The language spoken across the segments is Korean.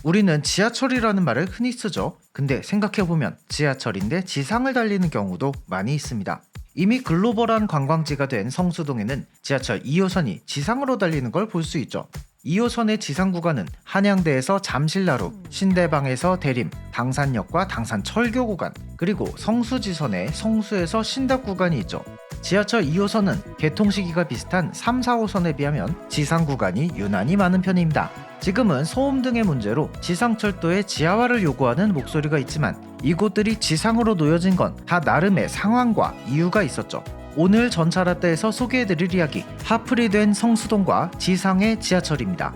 우리는 지하철이라는 말을 흔히 쓰죠. 근데 생각해보면 지하철인데 지상을 달리는 경우도 많이 있습니다. 이미 글로벌한 관광지가 된 성수동에는 지하철 2호선이 지상으로 달리는 걸 볼 수 있죠. 2호선의 지상 구간은 한양대에서 잠실나루, 신대방에서 대림, 당산역과 당산철교 구간, 그리고 성수지선의 성수에서 신답 구간이 있죠. 지하철 2호선은 개통 시기가 비슷한 3, 4호선에 비하면 지상 구간이 유난히 많은 편입니다. 지금은 소음 등의 문제로 지상철도의 지하화를 요구하는 목소리가 있지만 이곳들이 지상으로 놓여진 건 다 나름의 상황과 이유가 있었죠. 오늘 전차라떼에서 소개해드릴 이야기, 하플이 된 성수동과 지상의 지하철입니다.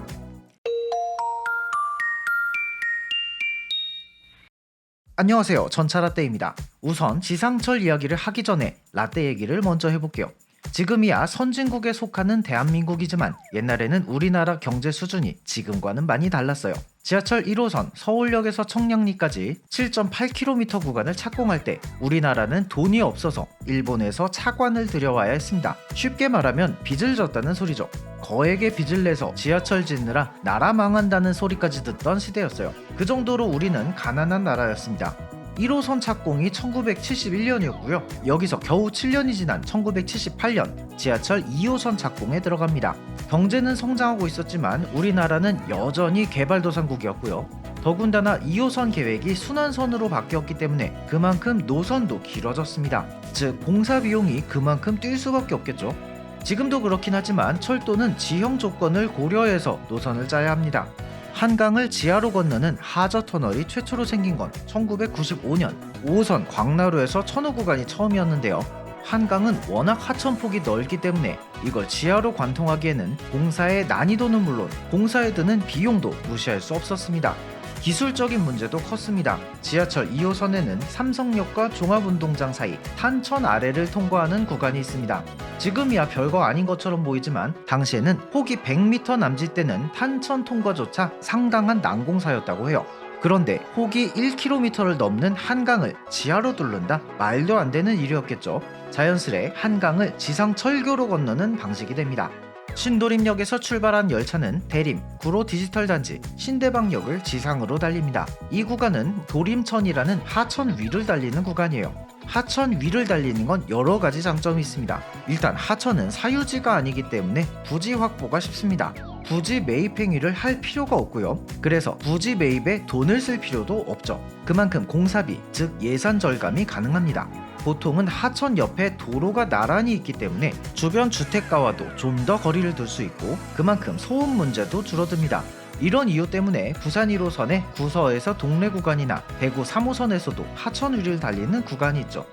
안녕하세요, 전차라떼입니다. 우선 지상철 이야기를 하기 전에 라떼 얘기를 먼저 해볼게요. 지금이야 선진국에 속하는 대한민국이지만 옛날에는 우리나라 경제 수준이 지금과는 많이 달랐어요. 지하철 1호선 서울역에서 청량리까지 7.8km 구간을 착공할 때 우리나라는 돈이 없어서 일본에서 차관을 들여와야 했습니다. 쉽게 말하면 빚을 졌다는 소리죠. 거액의 빚을 내서 지하철 짓느라 나라 망한다는 소리까지 듣던 시대였어요. 그 정도로 우리는 가난한 나라였습니다. 1호선 착공이 1971년이었고요. 여기서 겨우 7년이 지난 1978년 지하철 2호선 착공에 들어갑니다. 경제는 성장하고 있었지만 우리나라는 여전히 개발도상국이었고요. 더군다나 2호선 계획이 순환선으로 바뀌었기 때문에 그만큼 노선도 길어졌습니다. 즉 공사 비용이 그만큼 뛸 수밖에 없겠죠. 지금도 그렇긴 하지만 철도는 지형 조건을 고려해서 노선을 짜야 합니다. 한강을 지하로 건너는 하저터널이 최초로 생긴 건 1995년 5호선 광나루에서 천호 구간이 처음이었는데요. 한강은 워낙 하천폭이 넓기 때문에 이걸 지하로 관통하기에는 공사의 난이도는 물론 공사에 드는 비용도 무시할 수 없었습니다. 기술적인 문제도 컸습니다. 지하철 2호선에는 삼성역과 종합운동장 사이 탄천 아래를 통과하는 구간이 있습니다. 지금이야 별거 아닌 것처럼 보이지만 당시에는 폭이 100m 남짓되는 탄천 통과조차 상당한 난공사였다고 해요. 그런데 폭이 1km를 넘는 한강을 지하로 뚫는다? 말도 안 되는 일이었겠죠. 자연스레 한강을 지상철교로 건너는 방식이 됩니다. 신도림역에서 출발한 열차는 대림, 구로 디지털단지, 신대방역을 지상으로 달립니다. 이 구간은 도림천이라는 하천 위를 달리는 구간이에요. 하천 위를 달리는 건 여러 가지 장점이 있습니다. 일단 하천은 사유지가 아니기 때문에 부지 확보가 쉽습니다. 부지 매입 행위를 할 필요가 없고요. 그래서 부지 매입에 돈을 쓸 필요도 없죠. 그만큼 공사비, 즉 예산 절감이 가능합니다. 보통은 하천 옆에 도로가 나란히 있기 때문에 주변 주택가와도 좀 더 거리를 둘 수 있고 그만큼 소음 문제도 줄어듭니다. 이런 이유 때문에 부산 1호선의 구서에서 동래 구간이나 대구 3호선에서도 하천 위를 달리는 구간이 있죠.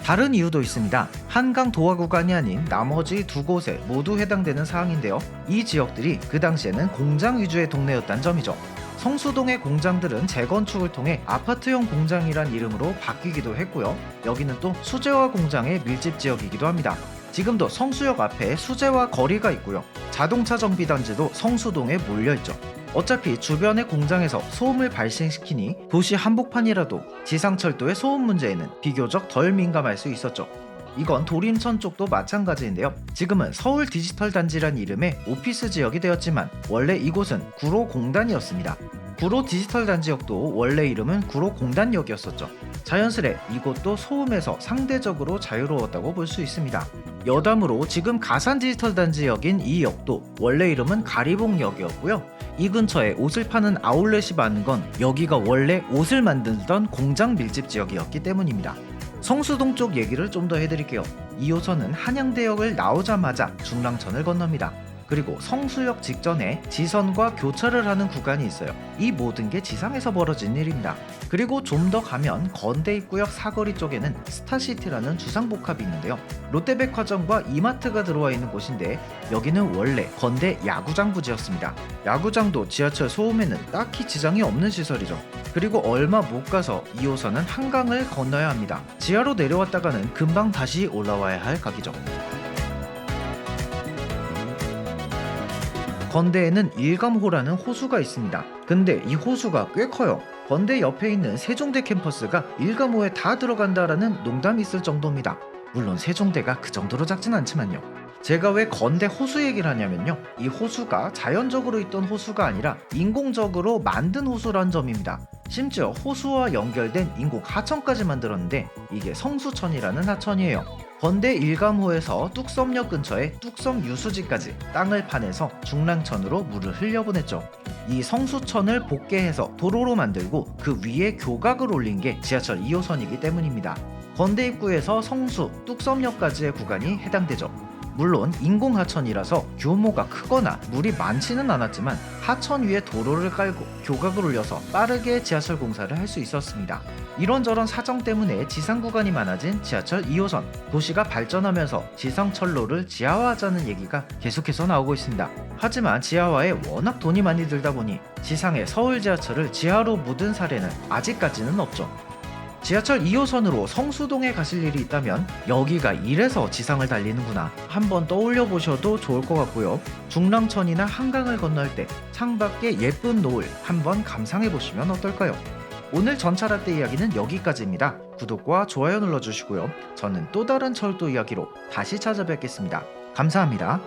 다른 이유도 있습니다. 한강 도화 구간이 아닌 나머지 두 곳에 모두 해당되는 사항인데요. 이 지역들이 그 당시에는 공장 위주의 동네였단 점이죠. 성수동의 공장들은 재건축을 통해 아파트형 공장이란 이름으로 바뀌기도 했고요. 여기는 또 수제화 공장의 밀집 지역이기도 합니다. 지금도 성수역 앞에 수제화 거리가 있고요. 자동차 정비단지도 성수동에 몰려있죠. 어차피 주변의 공장에서 소음을 발생시키니 도시 한복판이라도 지상철도의 소음 문제에는 비교적 덜 민감할 수 있었죠. 이건 도림천 쪽도 마찬가지인데요. 지금은 서울 디지털 단지란 이름의 오피스 지역이 되었지만 원래 이곳은 구로공단이었습니다. 구로 디지털 단지역도 원래 이름은 구로공단역이었었죠. 자연스레 이곳도 소음에서 상대적으로 자유로웠다고 볼 수 있습니다. 여담으로 지금 가산 디지털 단지역인 이 역도 원래 이름은 가리봉역이었고요. 이 근처에 옷을 파는 아울렛이 많은 건 여기가 원래 옷을 만들던 공장 밀집 지역이었기 때문입니다. 성수동 쪽 얘기를 좀 더 해드릴게요. 2호선은 한양대역을 나오자마자 중랑천을 건넙니다. 그리고 성수역 직전에 지선과 교차를 하는 구간이 있어요. 이 모든 게 지상에서 벌어진 일입니다. 그리고 좀 더 가면 건대 입구역 사거리 쪽에는 스타시티라는 주상복합이 있는데요. 롯데백화점과 이마트가 들어와 있는 곳인데 여기는 원래 건대 야구장 부지였습니다. 야구장도 지하철 소음에는 딱히 지장이 없는 시설이죠. 그리고 얼마 못 가서 2호선은 한강을 건너야 합니다. 지하로 내려왔다가는 금방 다시 올라와야 할 각이죠. 건대에는 일감호라는 호수가 있습니다. 근데 이 호수가 꽤 커요. 건대 옆에 있는 세종대 캠퍼스가 일감호에 다 들어간다라는 농담이 있을 정도입니다. 물론 세종대가 그 정도로 작진 않지만요. 제가 왜 건대 호수 얘기를 하냐면요. 이 호수가 자연적으로 있던 호수가 아니라 인공적으로 만든 호수란 점입니다. 심지어 호수와 연결된 인공 하천까지 만들었는데 이게 성수천이라는 하천이에요. 건대 일감호에서 뚝섬역 근처에 뚝섬 유수지까지 땅을 파내서 중랑천으로 물을 흘려보냈죠. 이 성수천을 복개해서 도로로 만들고 그 위에 교각을 올린 게 지하철 2호선이기 때문입니다. 건대 입구에서 성수, 뚝섬역까지의 구간이 해당되죠. 물론 인공하천이라서 규모가 크거나 물이 많지는 않았지만 하천 위에 도로를 깔고 교각을 올려서 빠르게 지하철 공사를 할 수 있었습니다. 이런저런 사정 때문에 지상 구간이 많아진 지하철 2호선. 도시가 발전하면서 지상철로를 지하화하자는 얘기가 계속해서 나오고 있습니다. 하지만 지하화에 워낙 돈이 많이 들다 보니 지상의 서울 지하철을 지하로 묻은 사례는 아직까지는 없죠. 지하철 2호선으로 성수동에 가실 일이 있다면 여기가 이래서 지상을 달리는구나 한번 떠올려 보셔도 좋을 것 같고요. 중랑천이나 한강을 건널 때 창밖의 예쁜 노을 한번 감상해 보시면 어떨까요? 오늘 전차라떼 이야기는 여기까지입니다. 구독과 좋아요 눌러주시고요. 저는 또 다른 철도 이야기로 다시 찾아뵙겠습니다. 감사합니다.